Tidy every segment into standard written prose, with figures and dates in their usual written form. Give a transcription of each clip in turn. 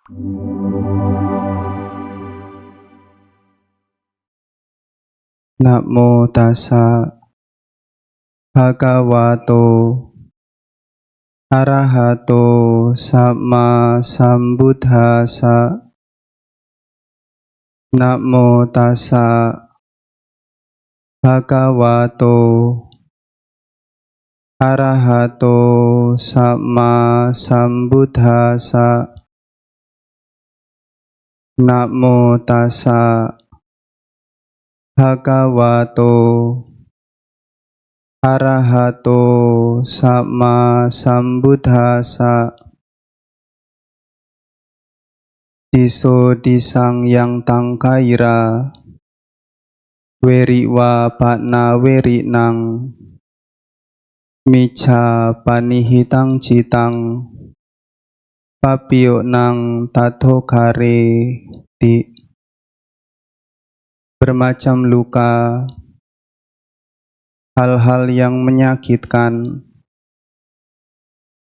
Namo tassa bhagavato arahato samma sambuddhassa. Namo tassa bhagavato arahato samma sambuddhassa. Namo tassa bhagavato arahato samma sambuddhassa. Diso disang yang tangkaira weriwa pakna weri nang micha panihitang citang papio nang tato kare ti. Bermacam luka, hal-hal yang menyakitkan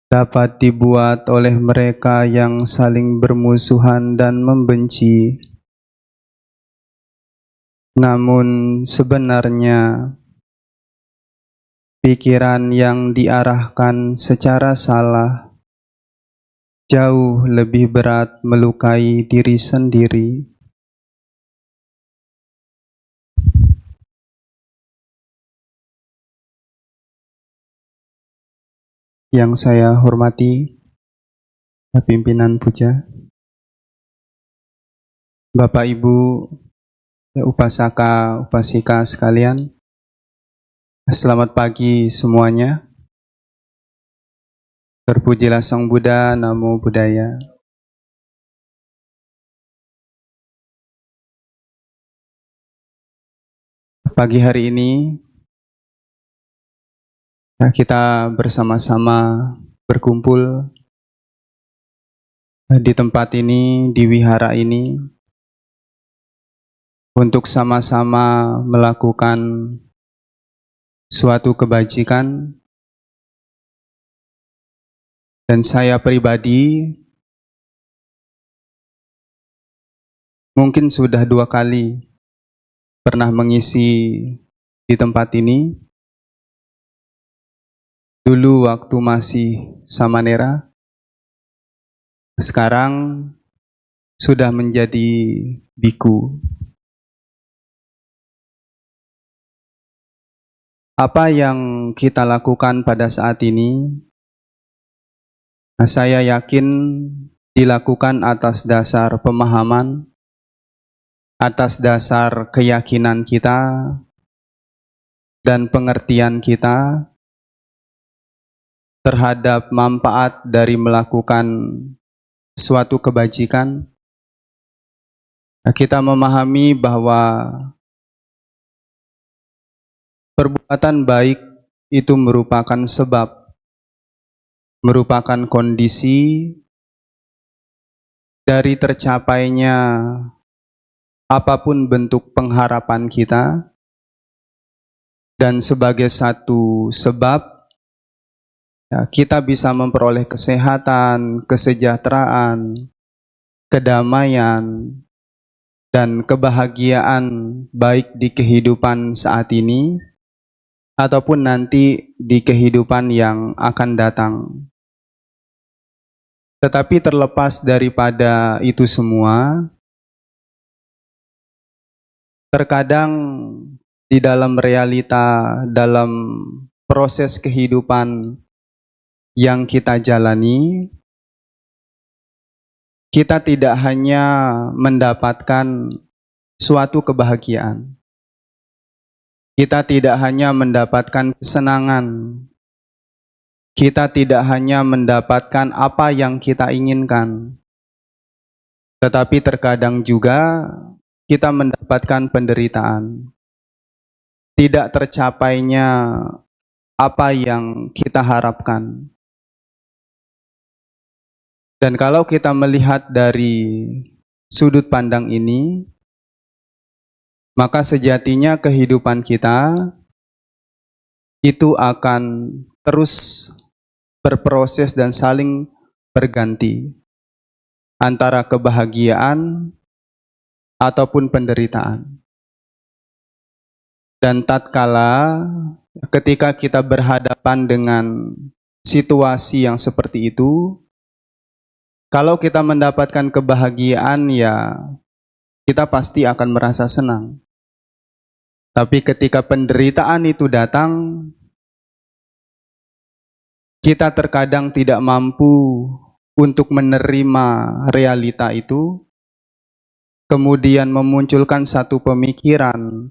dapat dibuat oleh mereka yang saling bermusuhan dan membenci. Namun sebenarnya pikiran yang diarahkan secara salah jauh lebih berat melukai diri sendiri. Yang saya hormati pimpinan puja, Bapak Ibu upasaka upasika sekalian, selamat pagi semuanya. Terpujilah Sang Buddha, Namo Buddhaya. Pagi hari ini kita bersama-sama berkumpul di tempat ini, di wihara ini, untuk sama-sama melakukan suatu kebajikan. Dan saya pribadi mungkin sudah 2 kali pernah mengisi di tempat ini. Dulu waktu masih samanera, sekarang sudah menjadi biku. Apa yang kita lakukan pada saat ini, saya yakin dilakukan atas dasar pemahaman, atas dasar keyakinan kita dan pengertian kita terhadap manfaat dari melakukan suatu kebajikan. Kita memahami bahwa perbuatan baik itu merupakan sebab, merupakan kondisi dari tercapainya apapun bentuk pengharapan kita, dan sebagai satu sebab kita bisa memperoleh kesehatan, kesejahteraan, kedamaian, dan kebahagiaan baik di kehidupan saat ini ataupun nanti di kehidupan yang akan datang. Tetapi terlepas daripada itu semua, terkadang di dalam realita, dalam proses kehidupan yang kita jalani, kita tidak hanya mendapatkan suatu kebahagiaan, kita tidak hanya mendapatkan kesenangan, kita tidak hanya mendapatkan apa yang kita inginkan, tetapi terkadang juga kita mendapatkan penderitaan, tidak tercapainya apa yang kita harapkan. Dan kalau kita melihat dari sudut pandang ini, maka sejatinya kehidupan kita itu akan terus berproses dan saling berganti. antara kebahagiaan ataupun penderitaan. Dan tatkala ketika kita berhadapan dengan situasi yang seperti itu, kalau kita mendapatkan kebahagiaan, ya kita pasti akan merasa senang. Tapi ketika penderitaan itu datang, kita terkadang tidak mampu untuk menerima realita itu, kemudian memunculkan satu pemikiran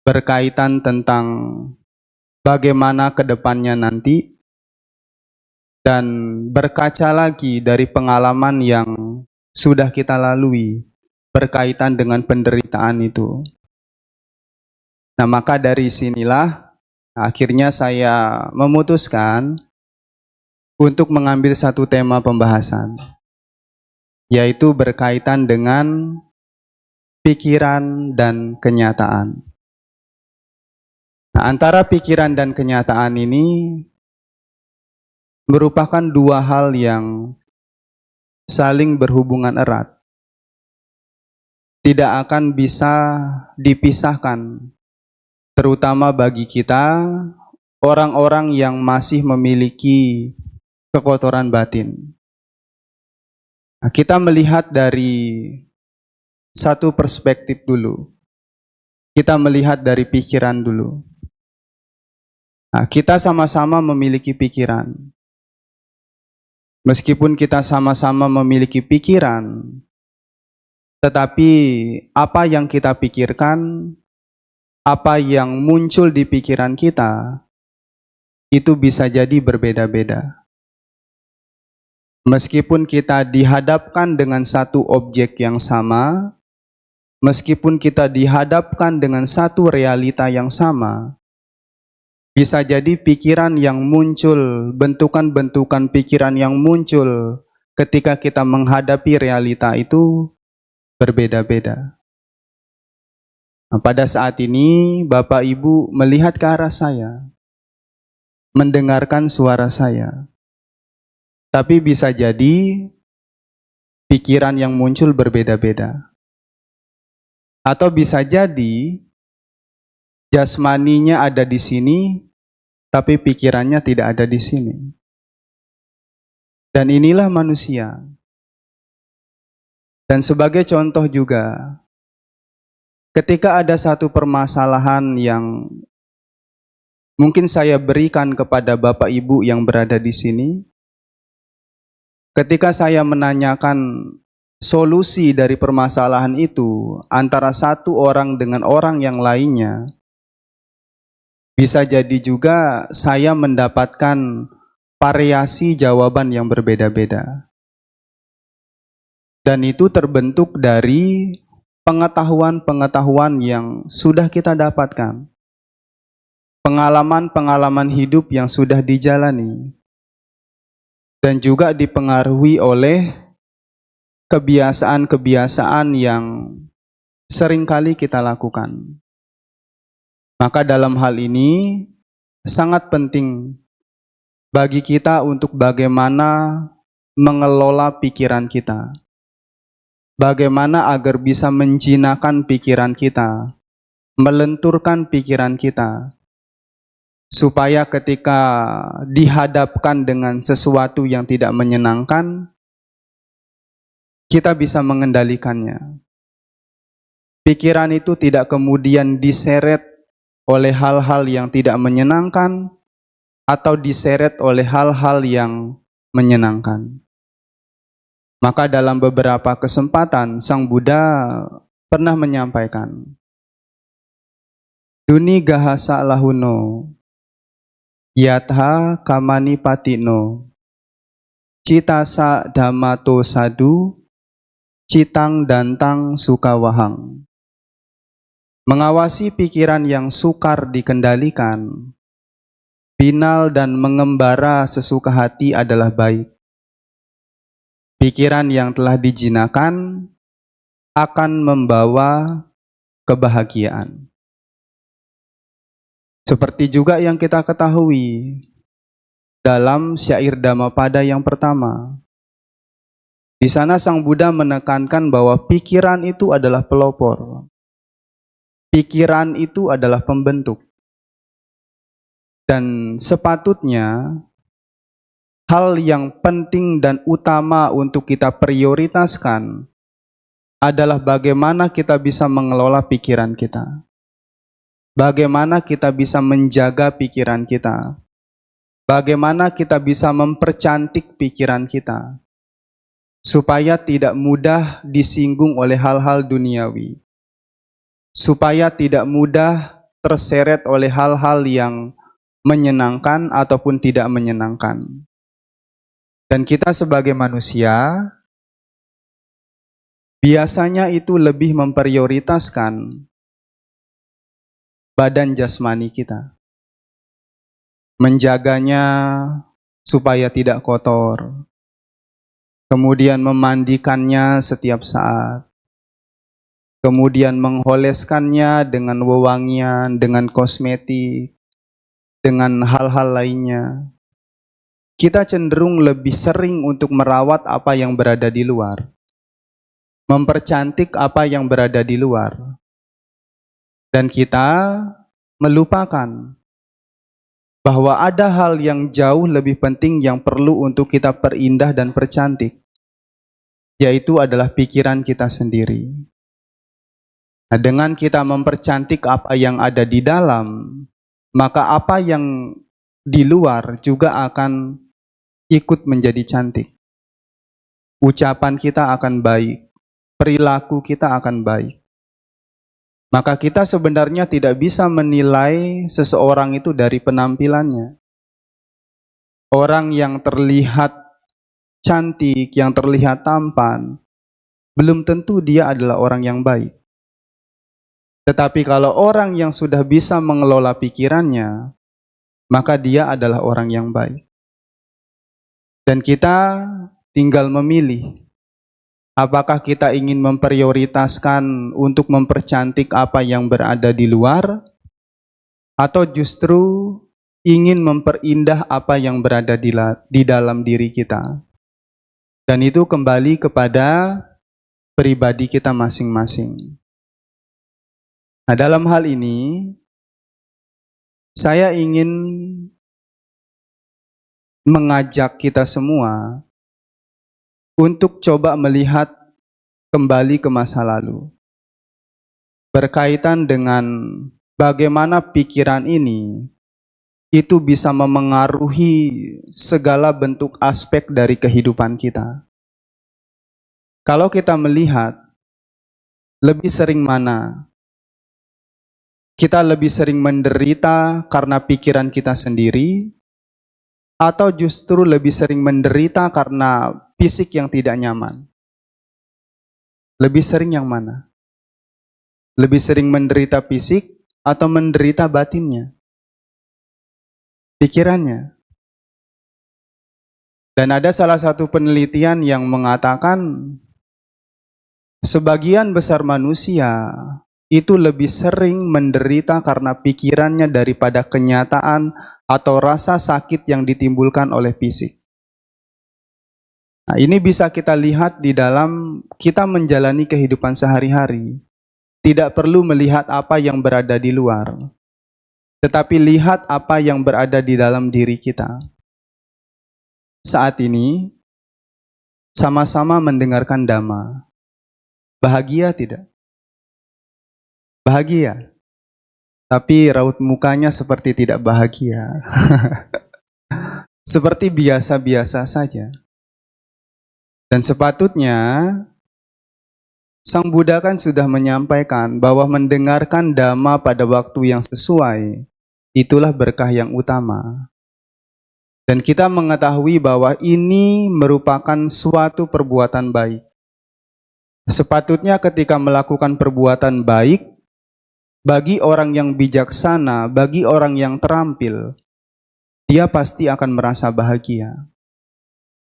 berkaitan tentang bagaimana ke depannya nanti, dan berkaca lagi dari pengalaman yang sudah kita lalui berkaitan dengan penderitaan itu. Nah, maka dari sinilah akhirnya saya memutuskan untuk mengambil satu tema pembahasan, yaitu berkaitan dengan pikiran dan kenyataan. Nah, antara pikiran dan kenyataan ini merupakan dua hal yang saling berhubungan erat. Tidak akan bisa dipisahkan, terutama bagi kita, orang-orang yang masih memiliki kekotoran batin. Nah, kita melihat dari satu perspektif dulu. Kita melihat dari pikiran dulu. Nah, kita sama-sama memiliki pikiran. Meskipun kita sama-sama memiliki pikiran, tetapi apa yang kita pikirkan, apa yang muncul di pikiran kita, itu bisa jadi berbeda-beda. Meskipun kita dihadapkan dengan satu objek yang sama, meskipun kita dihadapkan dengan satu realita yang sama, bisa jadi pikiran yang muncul, bentukan-bentukan pikiran yang muncul ketika kita menghadapi realita itu berbeda-beda. Nah, pada saat ini Bapak Ibu melihat ke arah saya, mendengarkan suara saya. Tapi bisa jadi pikiran yang muncul berbeda-beda. Atau bisa jadi jasmaninya ada di sini, tapi pikirannya tidak ada di sini. Dan inilah manusia. Dan sebagai contoh juga, ketika ada satu permasalahan yang mungkin saya berikan kepada Bapak Ibu yang berada di sini, ketika saya menanyakan solusi dari permasalahan itu antara satu orang dengan orang yang lainnya, bisa jadi juga saya mendapatkan variasi jawaban yang berbeda-beda. Dan itu terbentuk dari pengetahuan-pengetahuan yang sudah kita dapatkan. Pengalaman-pengalaman hidup yang sudah dijalani. Dan juga dipengaruhi oleh kebiasaan-kebiasaan yang seringkali kita lakukan. Maka dalam hal ini sangat penting bagi kita untuk bagaimana mengelola pikiran kita. Bagaimana agar bisa menjinakkan pikiran kita, melenturkan pikiran kita, supaya ketika dihadapkan dengan sesuatu yang tidak menyenangkan, kita bisa mengendalikannya. Pikiran itu tidak kemudian diseret oleh hal-hal yang tidak menyenangkan atau diseret oleh hal-hal yang menyenangkan. Maka dalam beberapa kesempatan Sang Buddha pernah menyampaikan, Duni gahasa lahuno, yatha kamani patino, citasa dhammato sadu, citang dantang sukawahang. Mengawasi pikiran yang sukar dikendalikan, binal dan mengembara sesuka hati adalah baik. Pikiran yang telah dijinakan akan membawa kebahagiaan. Seperti juga yang kita ketahui dalam syair Dhammapada yang pertama, Di sana Sang Buddha menekankan bahwa pikiran itu adalah pelopor. Pikiran itu adalah pembentuk. Dan sepatutnya hal yang penting dan utama untuk kita prioritaskan adalah bagaimana kita bisa mengelola pikiran kita. Bagaimana kita bisa menjaga pikiran kita. Bagaimana kita bisa mempercantik pikiran kita. Supaya tidak mudah disinggung oleh hal-hal duniawi. Supaya tidak mudah terseret oleh hal-hal yang menyenangkan ataupun tidak menyenangkan. Dan kita sebagai manusia, biasanya itu lebih memprioritaskan badan jasmani kita. Menjaganya supaya tidak kotor. Kemudian memandikannya setiap saat. Kemudian mengoleskannya dengan wewangian, dengan kosmetik, dengan hal-hal lainnya. Kita cenderung lebih sering untuk merawat apa yang berada di luar. Mempercantik apa yang berada di luar. Dan kita melupakan bahwa ada hal yang jauh lebih penting yang perlu untuk kita perindah dan percantik. Yaitu adalah pikiran kita sendiri. Nah, dengan kita mempercantik apa yang ada di dalam, maka apa yang di luar juga akan ikut menjadi cantik. Ucapan kita akan baik, perilaku kita akan baik. Maka kita sebenarnya tidak bisa menilai seseorang itu dari penampilannya. Orang yang terlihat cantik, yang terlihat tampan, belum tentu dia adalah orang yang baik. Tetapi kalau orang yang sudah bisa mengelola pikirannya, maka dia adalah orang yang baik. Dan kita tinggal memilih, apakah kita ingin memprioritaskan untuk mempercantik apa yang berada di luar, atau justru ingin memperindah apa yang berada di dalam diri kita. Dan itu kembali kepada pribadi kita masing-masing. Nah, dalam hal ini, saya ingin mengajak kita semua untuk coba melihat kembali ke masa lalu. Berkaitan dengan bagaimana pikiran ini itu bisa memengaruhi segala bentuk aspek dari kehidupan kita. Kalau kita melihat, lebih sering mana? Kita lebih sering menderita karena pikiran kita sendiri, atau justru lebih sering menderita karena fisik yang tidak nyaman? Lebih sering yang mana? Lebih sering menderita fisik atau menderita batinnya? Pikirannya. Dan ada salah satu penelitian yang mengatakan sebagian besar manusia itu lebih sering menderita karena pikirannya daripada kenyataan atau rasa sakit yang ditimbulkan oleh fisik. Nah, ini bisa kita lihat di dalam kita menjalani kehidupan sehari-hari. Tidak perlu melihat apa yang berada di luar, tetapi lihat apa yang berada di dalam diri kita. Saat ini, sama-sama mendengarkan Dhamma. Bahagia tidak? Bahagia. Tapi raut mukanya seperti tidak bahagia. Seperti biasa-biasa saja. Dan sepatutnya, Sang Buddha kan sudah menyampaikan bahwa mendengarkan Dhamma pada waktu yang sesuai, itulah berkah yang utama. Dan kita mengetahui bahwa ini merupakan suatu perbuatan baik. Sepatutnya ketika melakukan perbuatan baik, bagi orang yang bijaksana, bagi orang yang terampil, dia pasti akan merasa bahagia.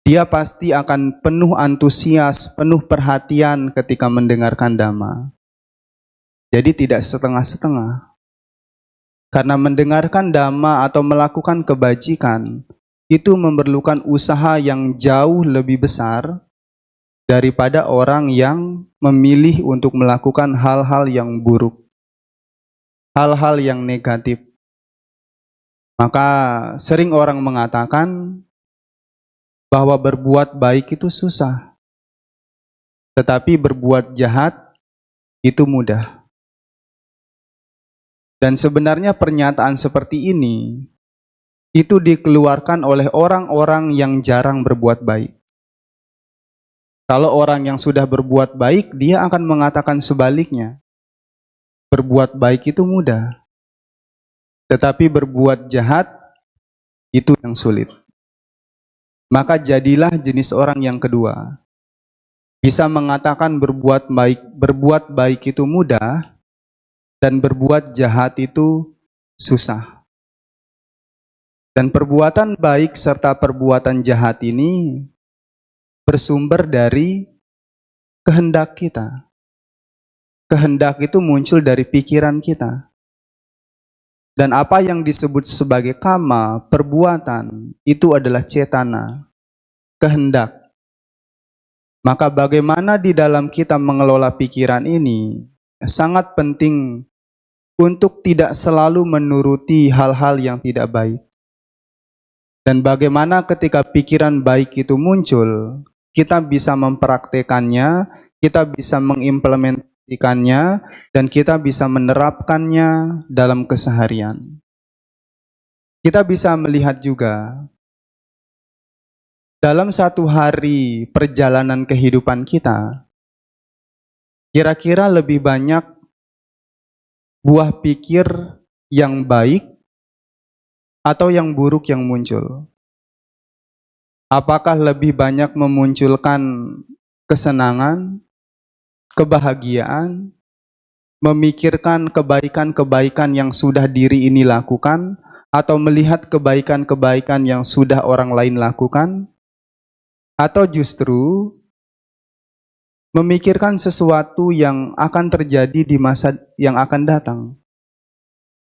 Dia pasti akan penuh antusias, penuh perhatian ketika mendengarkan Dhamma. Jadi tidak setengah-setengah. Karena mendengarkan Dhamma atau melakukan kebajikan, itu memerlukan usaha yang jauh lebih besar daripada orang yang memilih untuk melakukan hal-hal yang buruk, hal-hal yang negatif. Maka sering orang mengatakan bahwa berbuat baik itu susah, tetapi berbuat jahat itu mudah. Dan sebenarnya pernyataan seperti ini itu dikeluarkan oleh orang-orang yang jarang berbuat baik. Kalau orang yang sudah berbuat baik, dia akan mengatakan sebaliknya. Berbuat baik itu mudah, tetapi berbuat jahat itu yang sulit. Maka jadilah jenis orang yang kedua. Bisa mengatakan berbuat baik itu mudah dan berbuat jahat itu susah. Dan perbuatan baik serta perbuatan jahat ini bersumber dari kehendak kita. Kehendak itu muncul dari pikiran kita. Dan apa yang disebut sebagai kama, perbuatan, itu adalah cetana, kehendak. Maka bagaimana di dalam kita mengelola pikiran ini, sangat penting untuk tidak selalu menuruti hal-hal yang tidak baik. Dan bagaimana ketika pikiran baik itu muncul, kita bisa mempraktekannya, kita bisa mengimplementasikannya, dan kita bisa menerapkannya dalam keseharian. Kita bisa melihat juga, dalam satu hari perjalanan kehidupan kita, kira-kira lebih banyak buah pikir yang baik atau yang buruk yang muncul? Apakah lebih banyak memunculkan kesenangan, kebahagiaan, memikirkan kebaikan-kebaikan yang sudah diri ini lakukan, atau melihat kebaikan-kebaikan yang sudah orang lain lakukan, atau justru memikirkan sesuatu yang akan terjadi di masa yang akan datang,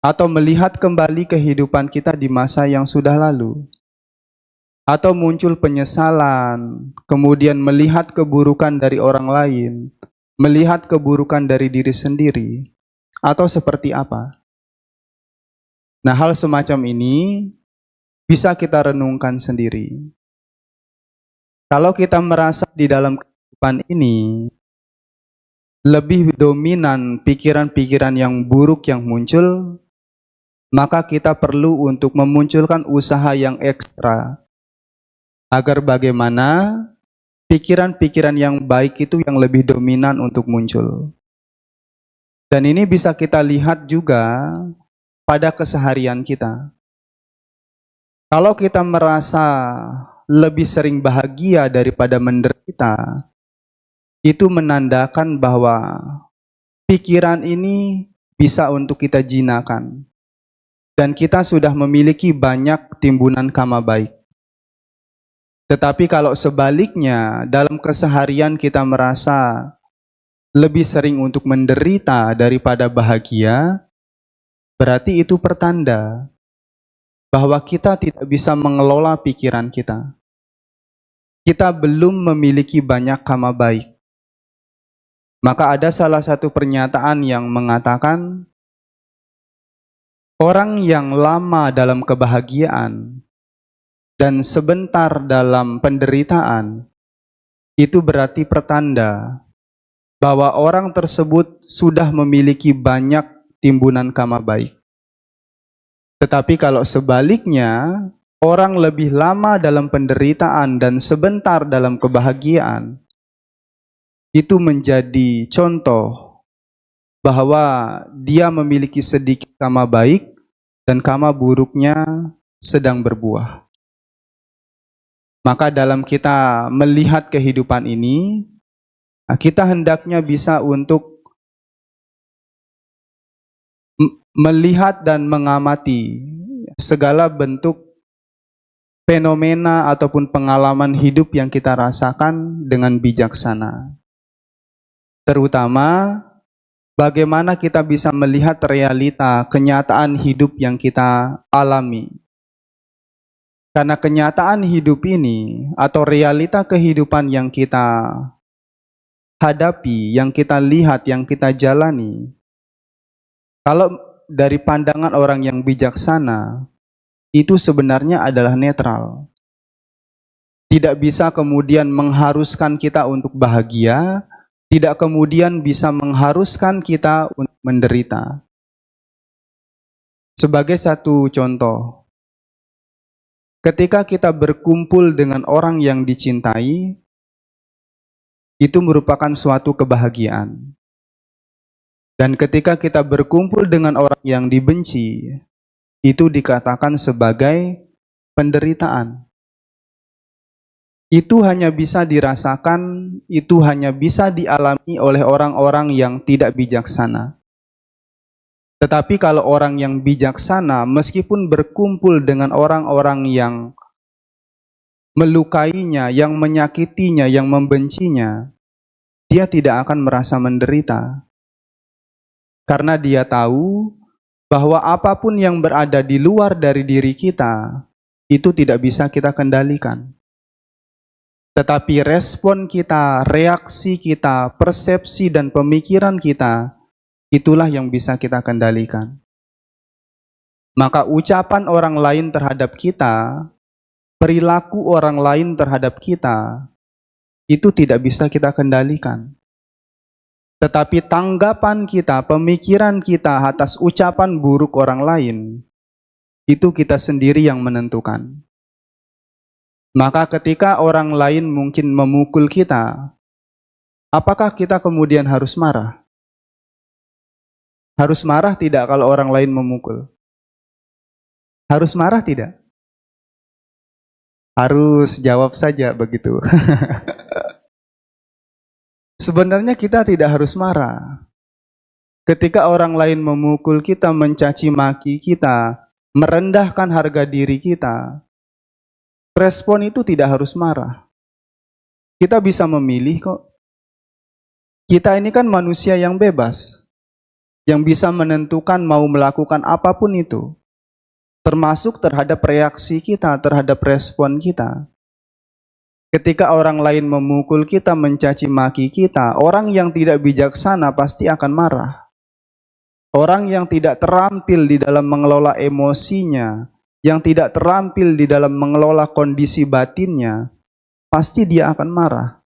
atau melihat kembali kehidupan kita di masa yang sudah lalu, atau muncul penyesalan, kemudian melihat keburukan dari orang lain, melihat keburukan dari diri sendiri, atau seperti apa? Nah, hal semacam ini bisa kita renungkan sendiri. Kalau kita merasa di dalam kehidupan ini lebih dominan pikiran-pikiran yang buruk yang muncul, maka kita perlu untuk memunculkan usaha yang ekstra agar bagaimana pikiran-pikiran yang baik itu yang lebih dominan untuk muncul. Dan ini bisa kita lihat juga pada keseharian kita. Kalau kita merasa lebih sering bahagia daripada menderita, itu menandakan bahwa pikiran ini bisa untuk kita jinakan. Dan kita sudah memiliki banyak timbunan kama baik. Tetapi kalau sebaliknya, dalam keseharian kita merasa lebih sering untuk menderita daripada bahagia, berarti itu pertanda bahwa kita tidak bisa mengelola pikiran kita. Kita belum memiliki banyak kama baik. Maka ada salah satu pernyataan yang mengatakan, orang yang lama dalam kebahagiaan dan sebentar dalam penderitaan, itu berarti pertanda bahwa orang tersebut sudah memiliki banyak timbunan kama baik. Tetapi kalau sebaliknya, orang lebih lama dalam penderitaan dan sebentar dalam kebahagiaan, itu menjadi contoh bahwa dia memiliki sedikit kama baik dan kama buruknya sedang berbuah. Maka dalam kita melihat kehidupan ini, kita hendaknya bisa untuk melihat dan mengamati segala bentuk fenomena ataupun pengalaman hidup yang kita rasakan dengan bijaksana. Terutama bagaimana kita bisa melihat realita, kenyataan hidup yang kita alami. Karena kenyataan hidup ini atau realita kehidupan yang kita hadapi, yang kita lihat, yang kita jalani, kalau dari pandangan orang yang bijaksana, itu sebenarnya adalah netral. Tidak bisa kemudian mengharuskan kita untuk bahagia, tidak kemudian bisa mengharuskan kita untuk menderita. Sebagai satu contoh, ketika kita berkumpul dengan orang yang dicintai, itu merupakan suatu kebahagiaan. Dan ketika kita berkumpul dengan orang yang dibenci, itu dikatakan sebagai penderitaan. Itu hanya bisa dirasakan, itu hanya bisa dialami oleh orang-orang yang tidak bijaksana. Tetapi kalau orang yang bijaksana, meskipun berkumpul dengan orang-orang yang melukainya, yang menyakitinya, yang membencinya, dia tidak akan merasa menderita. Karena dia tahu bahwa apapun yang berada di luar dari diri kita, itu tidak bisa kita kendalikan. Tetapi respon kita, reaksi kita, persepsi dan pemikiran kita, itulah yang bisa kita kendalikan. Maka ucapan orang lain terhadap kita, perilaku orang lain terhadap kita, itu tidak bisa kita kendalikan. Tetapi tanggapan kita, pemikiran kita atas ucapan buruk orang lain, itu kita sendiri yang menentukan. Maka ketika orang lain mungkin memukul kita, apakah kita kemudian harus marah? Harus marah tidak kalau orang lain memukul? Harus marah tidak? Harus jawab saja begitu. Sebenarnya kita tidak harus marah. Ketika orang lain memukul kita, mencaci maki kita, merendahkan harga diri kita, respon itu tidak harus marah. Kita bisa memilih kok. Kita ini kan manusia yang bebas, yang bisa menentukan mau melakukan apapun itu, termasuk terhadap reaksi kita, terhadap respon kita. Ketika orang lain memukul kita, mencaci maki kita, orang yang tidak bijaksana pasti akan marah. Orang yang tidak terampil di dalam mengelola emosinya, yang tidak terampil di dalam mengelola kondisi batinnya, pasti dia akan marah.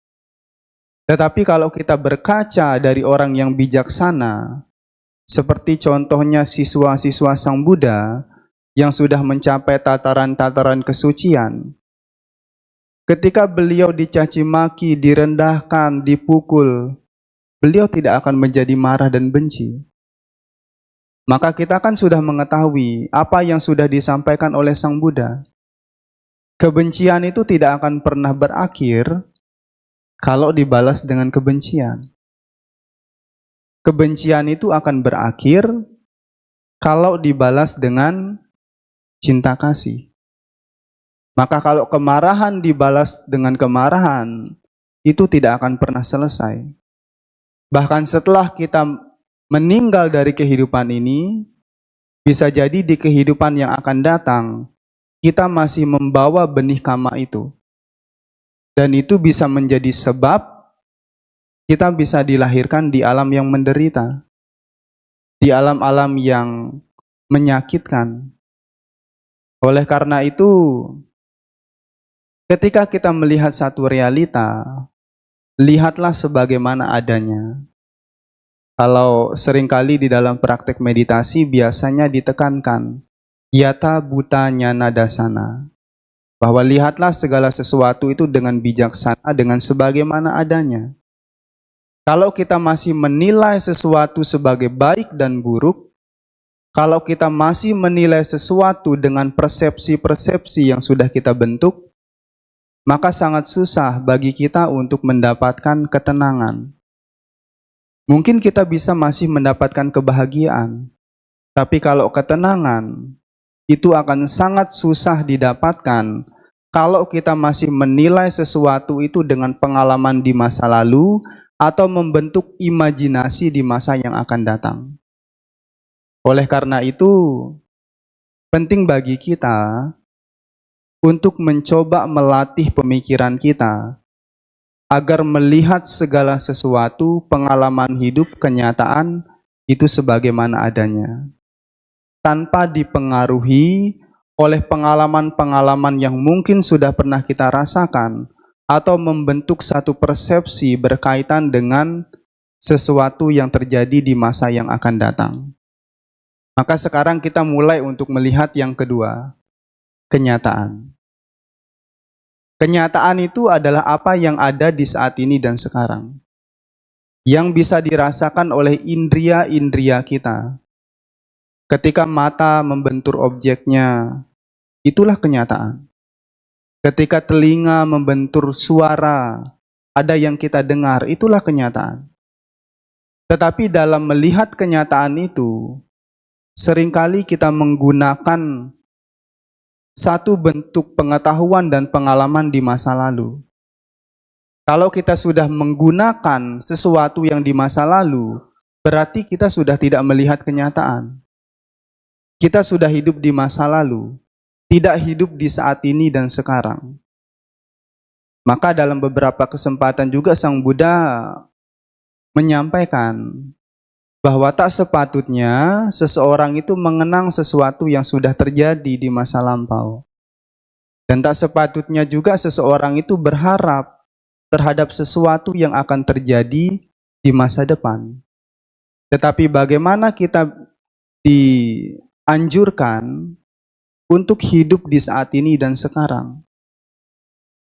Tetapi kalau kita berkaca dari orang yang bijaksana, seperti contohnya siswa-siswa Sang Buddha yang sudah mencapai tataran-tataran kesucian, ketika beliau dicaci maki, direndahkan, dipukul, beliau tidak akan menjadi marah dan benci. Maka kita kan sudah mengetahui apa yang sudah disampaikan oleh Sang Buddha. Kebencian itu tidak akan pernah berakhir kalau dibalas dengan kebencian. Kebencian itu akan berakhir kalau dibalas dengan cinta kasih. Maka kalau kemarahan dibalas dengan kemarahan, itu tidak akan pernah selesai. Bahkan setelah kita meninggal dari kehidupan ini, bisa jadi di kehidupan yang akan datang, kita masih membawa benih kama itu. Dan itu bisa menjadi sebab kita bisa dilahirkan di alam yang menderita, di alam-alam yang menyakitkan. Oleh karena itu, ketika kita melihat satu realita, lihatlah sebagaimana adanya. Kalau seringkali di dalam praktek meditasi biasanya ditekankan, yata buta nyana dasana. Bahwa lihatlah segala sesuatu itu dengan bijaksana, dengan sebagaimana adanya. Kalau kita masih menilai sesuatu sebagai baik dan buruk, kalau kita masih menilai sesuatu dengan persepsi-persepsi yang sudah kita bentuk, maka sangat susah bagi kita untuk mendapatkan ketenangan. Mungkin kita bisa masih mendapatkan kebahagiaan, tapi kalau ketenangan, itu akan sangat susah didapatkan kalau kita masih menilai sesuatu itu dengan pengalaman di masa lalu atau membentuk imajinasi di masa yang akan datang. Oleh karena itu, penting bagi kita untuk mencoba melatih pemikiran kita agar melihat segala sesuatu, pengalaman hidup, kenyataan itu sebagaimana adanya, tanpa dipengaruhi oleh pengalaman-pengalaman yang mungkin sudah pernah kita rasakan atau membentuk satu persepsi berkaitan dengan sesuatu yang terjadi di masa yang akan datang. Maka sekarang kita mulai untuk melihat yang kedua, kenyataan. Kenyataan itu adalah apa yang ada di saat ini dan sekarang, yang bisa dirasakan oleh indria-indria kita. Ketika mata membentur objeknya, itulah kenyataan. Ketika telinga membentur suara, ada yang kita dengar, itulah kenyataan. Tetapi dalam melihat kenyataan itu, seringkali kita menggunakan satu bentuk pengetahuan dan pengalaman di masa lalu. Kalau kita sudah menggunakan sesuatu yang di masa lalu, berarti kita sudah tidak melihat kenyataan. Kita sudah hidup di masa lalu, tidak hidup di saat ini dan sekarang. Maka dalam beberapa kesempatan juga Sang Buddha menyampaikan bahwa tak sepatutnya seseorang itu mengenang sesuatu yang sudah terjadi di masa lampau. Dan tak sepatutnya juga seseorang itu berharap terhadap sesuatu yang akan terjadi di masa depan. Tetapi bagaimana kita dianjurkan untuk hidup di saat ini dan sekarang.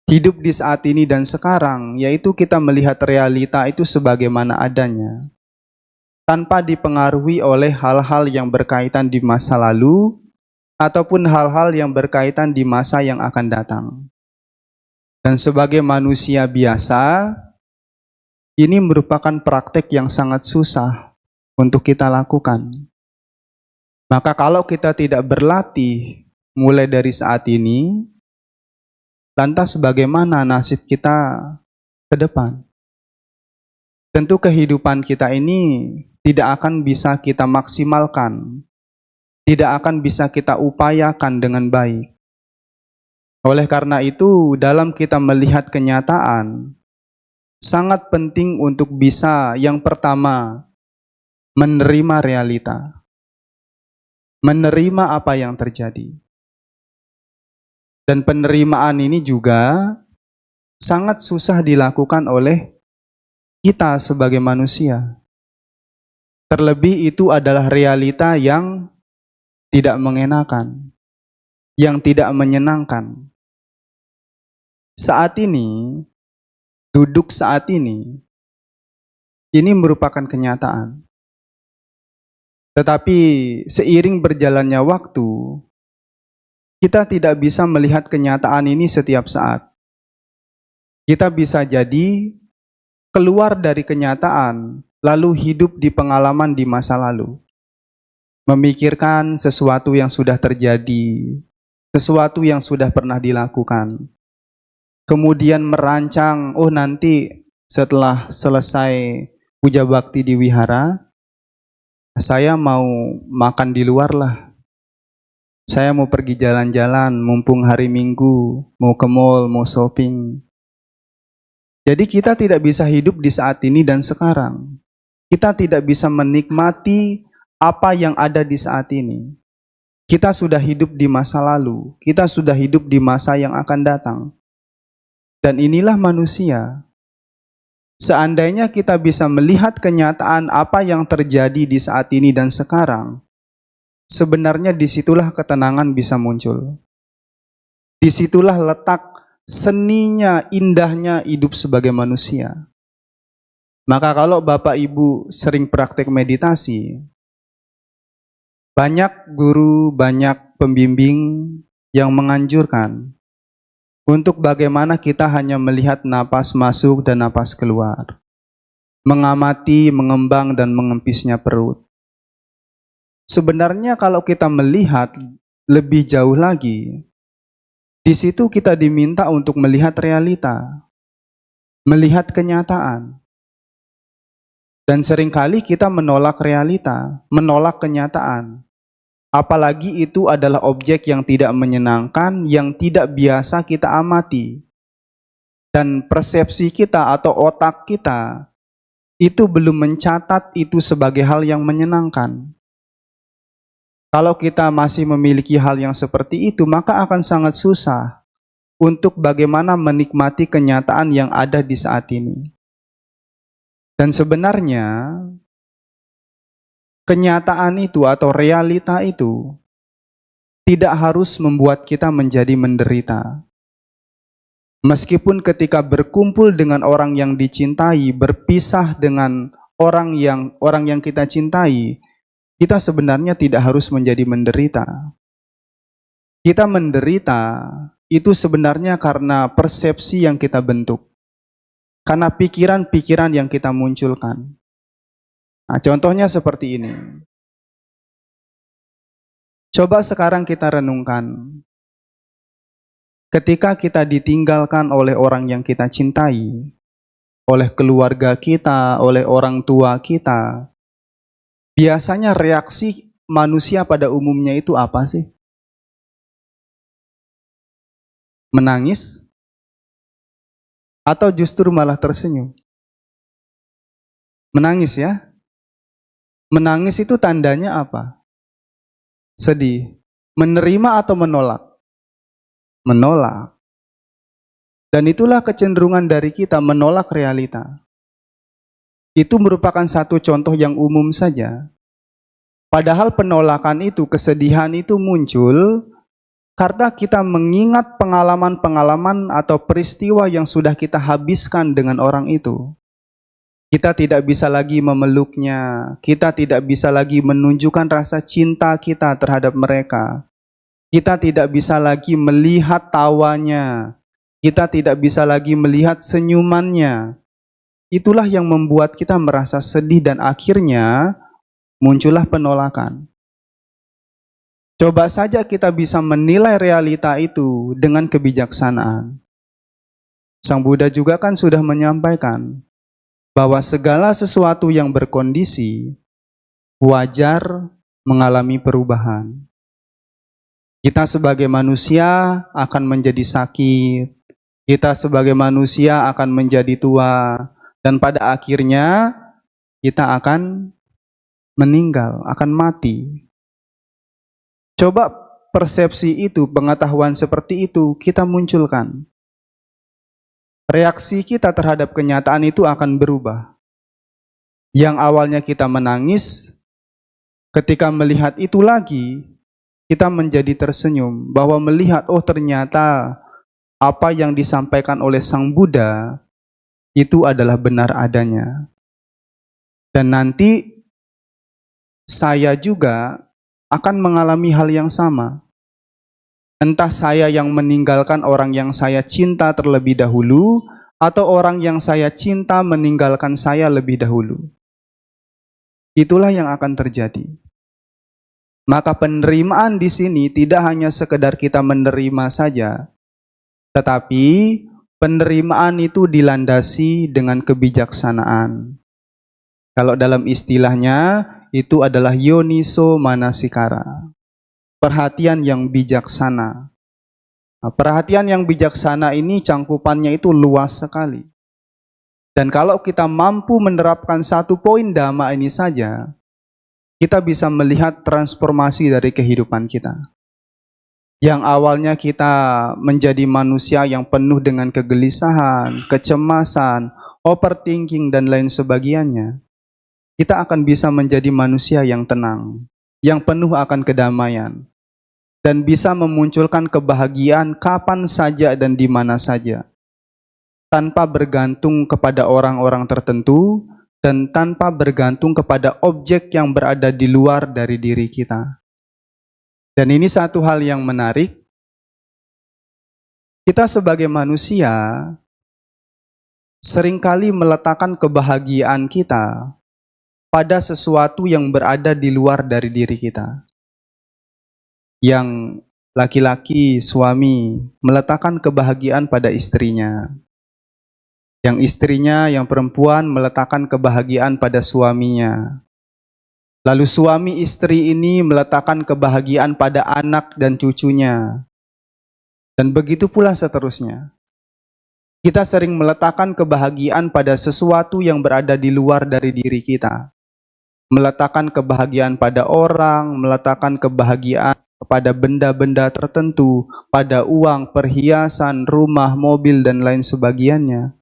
Hidup di saat ini dan sekarang, yaitu kita melihat realita itu sebagaimana adanya, tanpa dipengaruhi oleh hal-hal yang berkaitan di masa lalu, ataupun hal-hal yang berkaitan di masa yang akan datang. Dan sebagai manusia biasa, ini merupakan praktek yang sangat susah untuk kita lakukan. Maka kalau kita tidak berlatih mulai dari saat ini, lantas bagaimana nasib kita ke depan? Tentu kehidupan kita ini tidak akan bisa kita maksimalkan, tidak akan bisa kita upayakan dengan baik. Oleh karena itu, dalam kita melihat kenyataan, sangat penting untuk bisa yang pertama, menerima realita. Menerima apa yang terjadi. Dan penerimaan ini juga sangat susah dilakukan oleh kita sebagai manusia. Terlebih itu adalah realita yang tidak mengenakan, yang tidak menyenangkan. Saat ini, duduk saat ini merupakan kenyataan. Tetapi seiring berjalannya waktu, kita tidak bisa melihat kenyataan ini setiap saat. Kita bisa jadi keluar dari kenyataan, lalu hidup di pengalaman di masa lalu. Memikirkan sesuatu yang sudah terjadi, sesuatu yang sudah pernah dilakukan. Kemudian merancang, oh nanti setelah selesai puja bakti di wihara, saya mau makan di luar lah. Saya mau pergi jalan-jalan, mumpung hari Minggu, mau ke mall, mau shopping. Jadi kita tidak bisa hidup di saat ini dan sekarang. Kita tidak bisa menikmati apa yang ada di saat ini. Kita sudah hidup di masa lalu, kita sudah hidup di masa yang akan datang. Dan inilah manusia. Seandainya kita bisa melihat kenyataan apa yang terjadi di saat ini dan sekarang, sebenarnya disitulah ketenangan bisa muncul. Disitulah letak seninya, indahnya hidup sebagai manusia. Maka kalau Bapak Ibu sering praktek meditasi, banyak guru, banyak pembimbing yang menganjurkan untuk bagaimana kita hanya melihat napas masuk dan napas keluar, mengamati, mengembang dan mengempisnya perut. Sebenarnya kalau kita melihat lebih jauh lagi, di situ kita diminta untuk melihat realita, melihat kenyataan. Dan seringkali kita menolak realita, menolak kenyataan. Apalagi itu adalah objek yang tidak menyenangkan, yang tidak biasa kita amati. dan persepsi kita atau otak kita itu belum mencatat itu sebagai hal yang menyenangkan. Kalau kita masih memiliki hal yang seperti itu, maka akan sangat susah untuk bagaimana menikmati kenyataan yang ada di saat ini. Dan sebenarnya kenyataan itu atau realita itu tidak harus membuat kita menjadi menderita. Meskipun ketika berkumpul dengan orang yang dicintai, berpisah dengan orang yang kita cintai, kita sebenarnya tidak harus menjadi menderita. Kita menderita itu sebenarnya karena persepsi yang kita bentuk, karena pikiran-pikiran yang kita munculkan. Nah, contohnya seperti ini. Coba sekarang kita renungkan. Ketika kita ditinggalkan oleh orang yang kita cintai, oleh keluarga kita, oleh orang tua kita, biasanya reaksi manusia pada umumnya itu apa sih? Menangis? Atau justru malah tersenyum? Menangis ya? Menangis itu tandanya apa? Sedih. Menerima atau menolak? Menolak. Dan itulah kecenderungan dari kita menolak realita. Itu merupakan satu contoh yang umum saja. Padahal penolakan itu, kesedihan itu muncul karena kita mengingat pengalaman-pengalaman atau peristiwa yang sudah kita habiskan dengan orang itu. Kita tidak bisa lagi memeluknya, kita tidak bisa lagi menunjukkan rasa cinta kita terhadap mereka. Kita tidak bisa lagi melihat tawanya, kita tidak bisa lagi melihat senyumannya. Itulah yang membuat kita merasa sedih dan akhirnya muncullah penolakan. Coba saja kita bisa menilai realita itu dengan kebijaksanaan. Sang Buddha juga kan sudah menyampaikan bahwa segala sesuatu yang berkondisi wajar mengalami perubahan. Kita sebagai manusia akan menjadi sakit, kita sebagai manusia akan menjadi tua, dan pada akhirnya kita akan meninggal, akan mati. Coba persepsi itu, pengetahuan seperti itu kita munculkan. Reaksi kita terhadap kenyataan itu akan berubah. Yang awalnya kita menangis, ketika melihat itu lagi, kita menjadi tersenyum bahwa melihat, oh ternyata apa yang disampaikan oleh Sang Buddha itu adalah benar adanya. Dan nanti saya juga akan mengalami hal yang sama. Entah saya yang meninggalkan orang yang saya cinta terlebih dahulu, atau orang yang saya cinta meninggalkan saya lebih dahulu. Itulah yang akan terjadi. Maka penerimaan di sini tidak hanya sekedar kita menerima saja, tetapi penerimaan itu dilandasi dengan kebijaksanaan. Kalau dalam istilahnya, itu adalah yoniso manasikara. Perhatian yang bijaksana. Nah, perhatian yang bijaksana ini cangkupannya itu luas sekali. Dan kalau kita mampu menerapkan satu poin dhamma ini saja, kita bisa melihat transformasi dari kehidupan kita. Yang awalnya kita menjadi manusia yang penuh dengan kegelisahan, kecemasan, overthinking, dan lain sebagainya, kita akan bisa menjadi manusia yang tenang, yang penuh akan kedamaian, dan bisa memunculkan kebahagiaan kapan saja dan di mana saja, tanpa bergantung kepada orang-orang tertentu, dan tanpa bergantung kepada objek yang berada di luar dari diri kita. Dan ini satu hal yang menarik. Kita sebagai manusia seringkali meletakkan kebahagiaan kita pada sesuatu yang berada di luar dari diri kita. Yang laki-laki, suami, meletakkan kebahagiaan pada istrinya. Yang istrinya, yang perempuan, meletakkan kebahagiaan pada suaminya. Lalu suami istri ini meletakkan kebahagiaan pada anak dan cucunya. Dan begitu pula seterusnya. Kita sering meletakkan kebahagiaan pada sesuatu yang berada di luar dari diri kita. Meletakkan kebahagiaan pada orang, meletakkan kebahagiaan pada benda-benda tertentu, pada uang, perhiasan, rumah, mobil, dan lain sebagainya.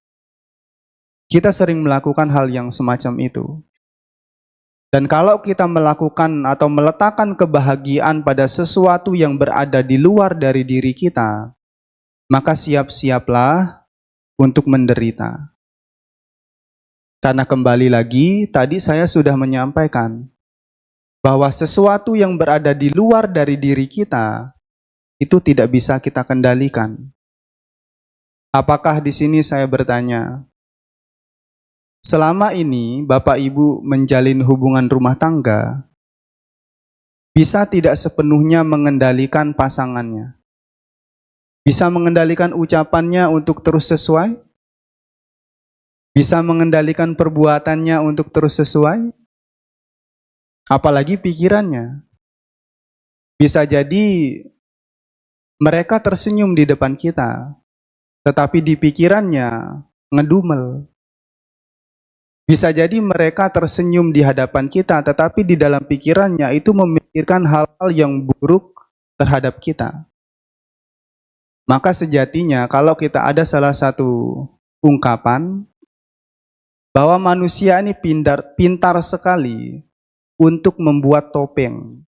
Kita sering melakukan hal yang semacam itu. Dan kalau kita melakukan atau meletakkan kebahagiaan pada sesuatu yang berada di luar dari diri kita, maka siap-siaplah untuk menderita. Karena kembali lagi, tadi saya sudah menyampaikan bahwa sesuatu yang berada di luar dari diri kita itu tidak bisa kita kendalikan. Apakah di sini saya bertanya, selama ini Bapak Ibu menjalin hubungan rumah tangga, bisa tidak sepenuhnya mengendalikan pasangannya? Bisa mengendalikan ucapannya untuk terus sesuai? Bisa mengendalikan perbuatannya untuk terus sesuai? Apalagi pikirannya. Bisa jadi mereka tersenyum di depan kita, tetapi di pikirannya ngedumel. Bisa jadi mereka tersenyum di hadapan kita, tetapi di dalam pikirannya itu memikirkan hal-hal yang buruk terhadap kita. Maka sejatinya kalau kita ada salah satu ungkapan bahwa manusia ini pintar sekali untuk membuat topeng.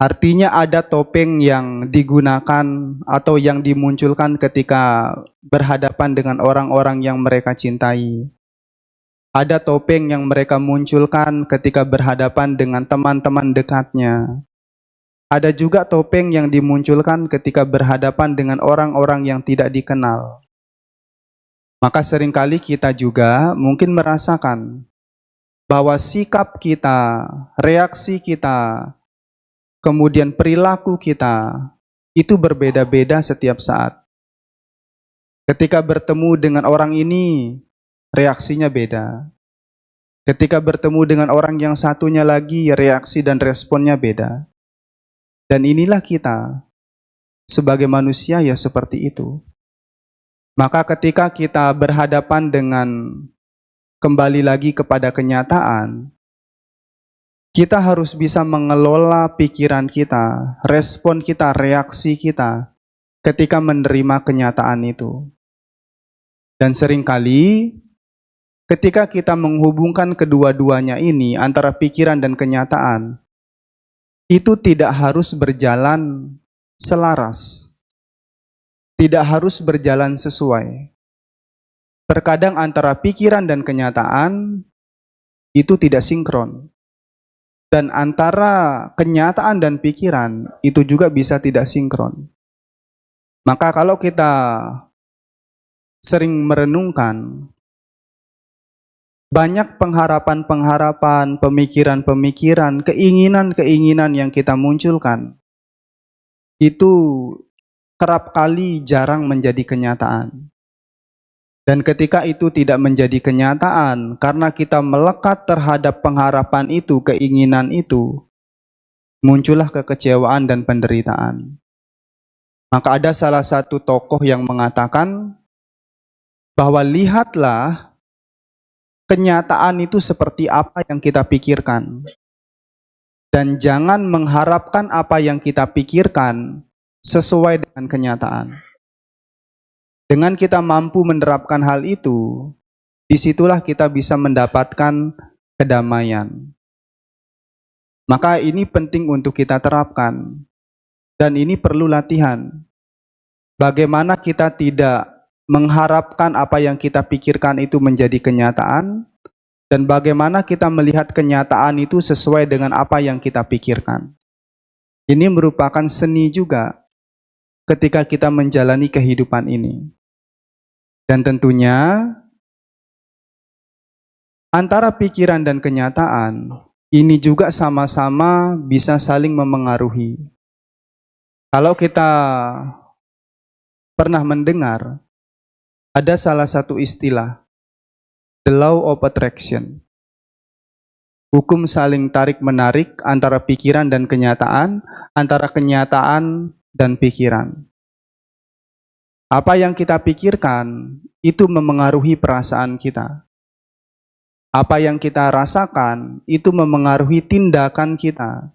Artinya ada topeng yang digunakan atau yang dimunculkan ketika berhadapan dengan orang-orang yang mereka cintai. Ada topeng yang mereka munculkan ketika berhadapan dengan teman-teman dekatnya. Ada juga topeng yang dimunculkan ketika berhadapan dengan orang-orang yang tidak dikenal. Maka seringkali kita juga mungkin merasakan bahwa sikap kita, reaksi kita, kemudian perilaku kita itu berbeda-beda setiap saat. Ketika bertemu dengan orang ini, reaksinya beda. Ketika bertemu dengan orang yang satunya lagi, reaksi dan responnya beda. Dan inilah kita, sebagai manusia ya seperti itu. Maka ketika kita berhadapan dengan kembali lagi kepada kenyataan, kita harus bisa mengelola pikiran kita, respon kita, reaksi kita ketika menerima kenyataan itu. Dan seringkali ketika kita menghubungkan kedua-duanya ini antara pikiran dan kenyataan, itu tidak harus berjalan selaras. Tidak harus berjalan sesuai. Terkadang antara pikiran dan kenyataan itu tidak sinkron. Dan antara kenyataan dan pikiran itu juga bisa tidak sinkron. Maka kalau kita sering merenungkan, banyak pengharapan-pengharapan, pemikiran-pemikiran, keinginan-keinginan yang kita munculkan, itu kerap kali jarang menjadi kenyataan. Dan ketika itu tidak menjadi kenyataan, karena kita melekat terhadap pengharapan itu, keinginan itu, muncullah kekecewaan dan penderitaan. Maka ada salah satu tokoh yang mengatakan bahwa lihatlah kenyataan itu seperti apa yang kita pikirkan. Dan jangan mengharapkan apa yang kita pikirkan sesuai dengan kenyataan. Dengan kita mampu menerapkan hal itu, disitulah kita bisa mendapatkan kedamaian. Maka ini penting untuk kita terapkan. Dan ini perlu latihan. Bagaimana kita tidak mengharapkan apa yang kita pikirkan itu menjadi kenyataan, dan bagaimana kita melihat kenyataan itu sesuai dengan apa yang kita pikirkan. Ini merupakan seni juga ketika kita menjalani kehidupan ini. Dan tentunya antara pikiran dan kenyataan ini juga sama-sama bisa saling memengaruhi. Kalau kita pernah mendengar ada salah satu istilah, the law of attraction. Hukum saling tarik-menarik antara pikiran dan kenyataan, antara kenyataan dan pikiran. Apa yang kita pikirkan itu memengaruhi perasaan kita. Apa yang kita rasakan itu memengaruhi tindakan kita.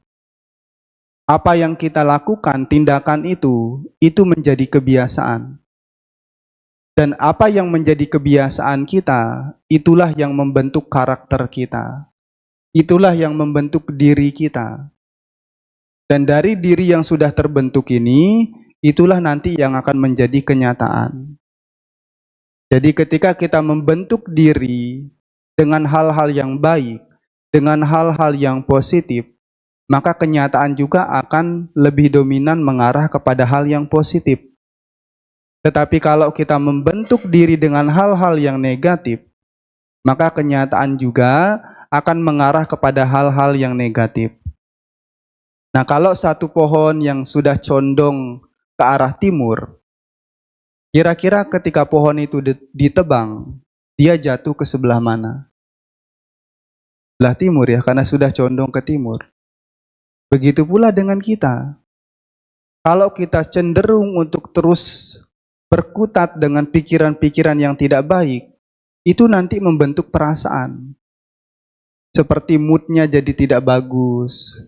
Apa yang kita lakukan, tindakan itu menjadi kebiasaan. Dan apa yang menjadi kebiasaan kita, itulah yang membentuk karakter kita. Itulah yang membentuk diri kita. Dan dari diri yang sudah terbentuk ini, itulah nanti yang akan menjadi kenyataan. Jadi ketika kita membentuk diri dengan hal-hal yang baik, dengan hal-hal yang positif, maka kenyataan juga akan lebih dominan mengarah kepada hal yang positif. Tetapi kalau kita membentuk diri dengan hal-hal yang negatif, maka kenyataan juga akan mengarah kepada hal-hal yang negatif. Nah, kalau satu pohon yang sudah condong ke arah timur, kira-kira ketika pohon itu ditebang, dia jatuh ke sebelah mana? Sebelah timur ya, karena sudah condong ke timur. Begitu pula dengan kita. Kalau kita cenderung untuk terus berkutat dengan pikiran-pikiran yang tidak baik, itu nanti membentuk perasaan. Seperti moodnya jadi tidak bagus.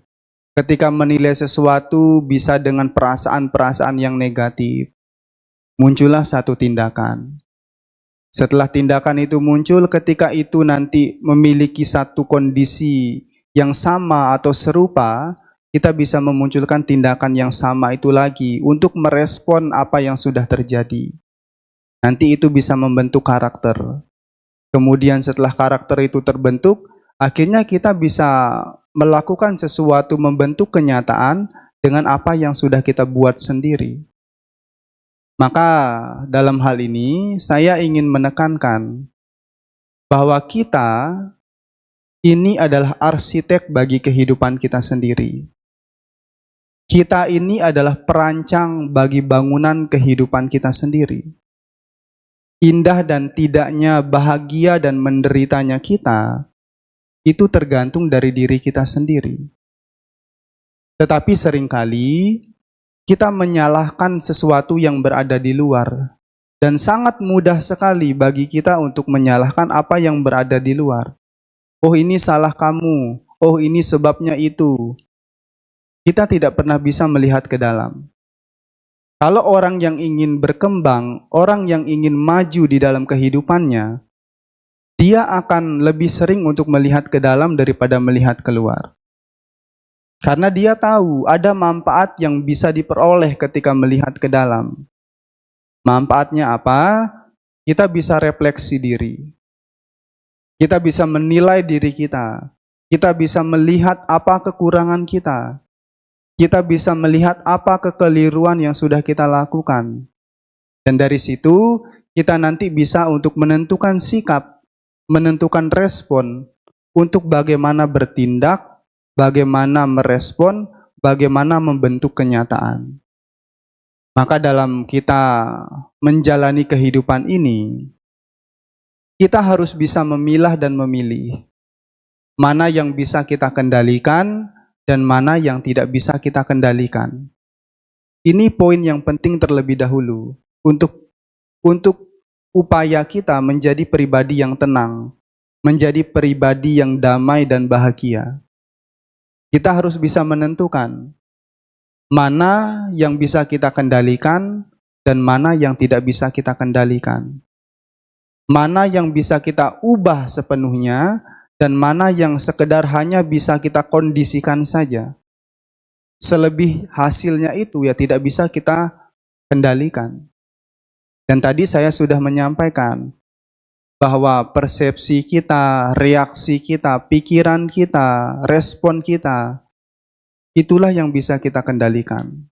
Ketika menilai sesuatu bisa dengan perasaan-perasaan yang negatif. Muncullah satu tindakan. Setelah tindakan itu muncul, ketika itu nanti memiliki satu kondisi yang sama atau serupa, kita bisa memunculkan tindakan yang sama itu lagi untuk merespon apa yang sudah terjadi. Nanti itu bisa membentuk karakter. Kemudian setelah karakter itu terbentuk, akhirnya kita bisa melakukan sesuatu, membentuk kenyataan dengan apa yang sudah kita buat sendiri. Maka dalam hal ini saya ingin menekankan bahwa kita ini adalah arsitek bagi kehidupan kita sendiri. Kita ini adalah perancang bagi bangunan kehidupan kita sendiri. Indah dan tidaknya, bahagia dan menderitanya kita, itu tergantung dari diri kita sendiri. Tetapi seringkali kita menyalahkan sesuatu yang berada di luar. Dan sangat mudah sekali bagi kita untuk menyalahkan apa yang berada di luar. Oh, ini salah kamu. Oh, ini sebabnya itu. Kita tidak pernah bisa melihat ke dalam. Kalau orang yang ingin berkembang, orang yang ingin maju di dalam kehidupannya, dia akan lebih sering untuk melihat ke dalam daripada melihat keluar. Karena dia tahu ada manfaat yang bisa diperoleh ketika melihat ke dalam. Manfaatnya apa? Kita bisa refleksi diri. Kita bisa menilai diri kita. Kita bisa melihat apa kekurangan kita. Kita bisa melihat apa kekeliruan yang sudah kita lakukan. Dan dari situ, kita nanti bisa untuk menentukan sikap, menentukan respon, untuk bagaimana bertindak, bagaimana merespon, bagaimana membentuk kenyataan. Maka dalam kita menjalani kehidupan ini, kita harus bisa memilah dan memilih. Mana yang bisa kita kendalikan, dan mana yang tidak bisa kita kendalikan. Ini poin yang penting terlebih dahulu untuk upaya kita menjadi pribadi yang tenang, menjadi pribadi yang damai dan bahagia. Kita harus bisa menentukan mana yang bisa kita kendalikan dan mana yang tidak bisa kita kendalikan. Mana yang bisa kita ubah sepenuhnya dan mana yang sekedar hanya bisa kita kondisikan saja. Selebih hasilnya itu ya tidak bisa kita kendalikan. Dan tadi saya sudah menyampaikan bahwa persepsi kita, reaksi kita, pikiran kita, respon kita, itulah yang bisa kita kendalikan.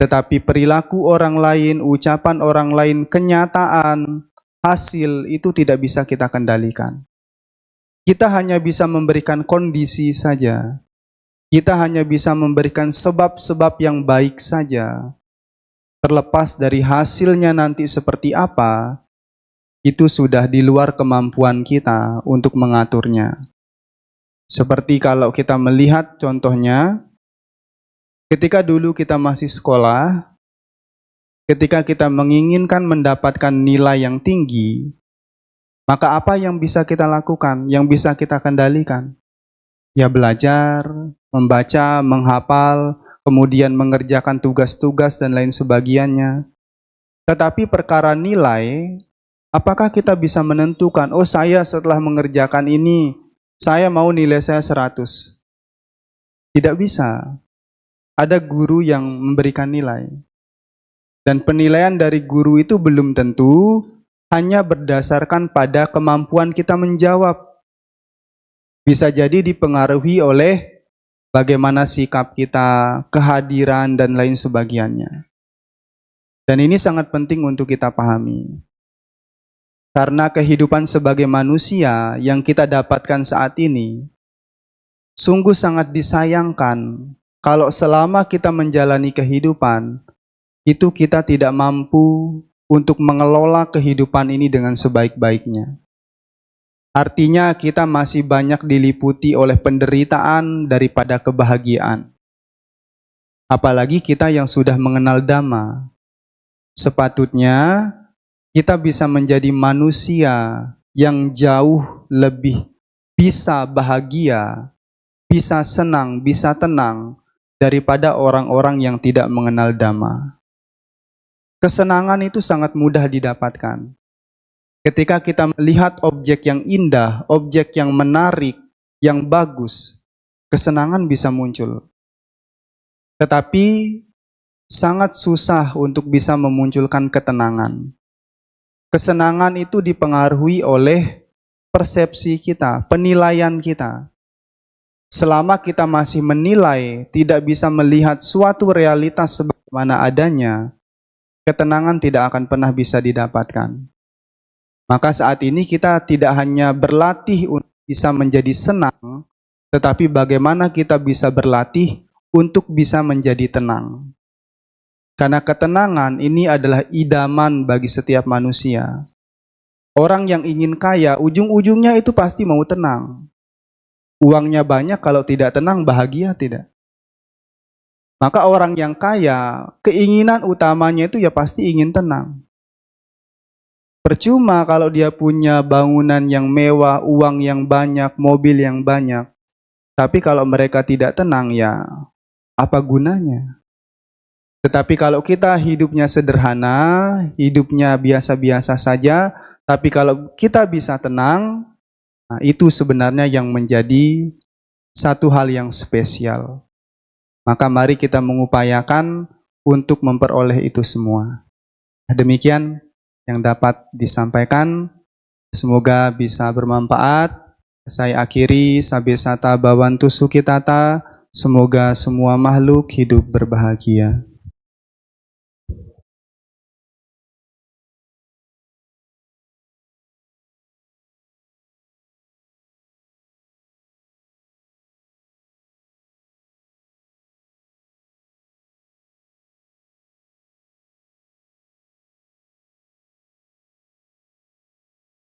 Tetapi perilaku orang lain, ucapan orang lain, kenyataan, hasil itu tidak bisa kita kendalikan. Kita hanya bisa memberikan kondisi saja. Kita hanya bisa memberikan sebab-sebab yang baik saja. Terlepas dari hasilnya nanti seperti apa, itu sudah di luar kemampuan kita untuk mengaturnya. Seperti kalau kita melihat contohnya, ketika dulu kita masih sekolah, ketika kita menginginkan mendapatkan nilai yang tinggi, maka apa yang bisa kita lakukan, yang bisa kita kendalikan? Ya belajar, membaca, menghafal, kemudian mengerjakan tugas-tugas dan lain sebagainya. Tetapi perkara nilai, apakah kita bisa menentukan, oh saya setelah mengerjakan ini, saya mau nilai saya 100. Tidak bisa. Ada guru yang memberikan nilai. Dan penilaian dari guru itu belum tentu hanya berdasarkan pada kemampuan kita menjawab. Bisa jadi dipengaruhi oleh bagaimana sikap kita, kehadiran, dan lain sebagainya. Dan ini sangat penting untuk kita pahami. Karena kehidupan sebagai manusia yang kita dapatkan saat ini, sungguh sangat disayangkan kalau selama kita menjalani kehidupan, itu kita tidak mampu untuk mengelola kehidupan ini dengan sebaik-baiknya. Artinya kita masih banyak diliputi oleh penderitaan daripada kebahagiaan. Apalagi kita yang sudah mengenal Dhamma. Sepatutnya kita bisa menjadi manusia yang jauh lebih bisa bahagia, bisa senang, bisa tenang daripada orang-orang yang tidak mengenal Dhamma. Kesenangan itu sangat mudah didapatkan. Ketika kita melihat objek yang indah, objek yang menarik, yang bagus, kesenangan bisa muncul. Tetapi sangat susah untuk bisa memunculkan ketenangan. Kesenangan itu dipengaruhi oleh persepsi kita, penilaian kita. Selama kita masih menilai, tidak bisa melihat suatu realitas sebagaimana adanya, ketenangan tidak akan pernah bisa didapatkan. Maka saat ini kita tidak hanya berlatih untuk bisa menjadi senang, tetapi bagaimana kita bisa berlatih untuk bisa menjadi tenang. Karena ketenangan ini adalah idaman bagi setiap manusia. Orang yang ingin kaya, ujung-ujungnya itu pasti mau tenang. Uangnya banyak, kalau tidak tenang, bahagia tidak? Maka orang yang kaya, keinginan utamanya itu ya pasti ingin tenang. Percuma kalau dia punya bangunan yang mewah, uang yang banyak, mobil yang banyak. Tapi kalau mereka tidak tenang, ya apa gunanya? Tetapi kalau kita hidupnya sederhana, hidupnya biasa-biasa saja, tapi kalau kita bisa tenang, nah itu sebenarnya yang menjadi satu hal yang spesial. Maka mari kita mengupayakan untuk memperoleh itu semua. Demikian yang dapat disampaikan. Semoga bisa bermanfaat. Saya akhiri, Sabesata Bhavantu Sukhitata. Semoga semua makhluk hidup berbahagia.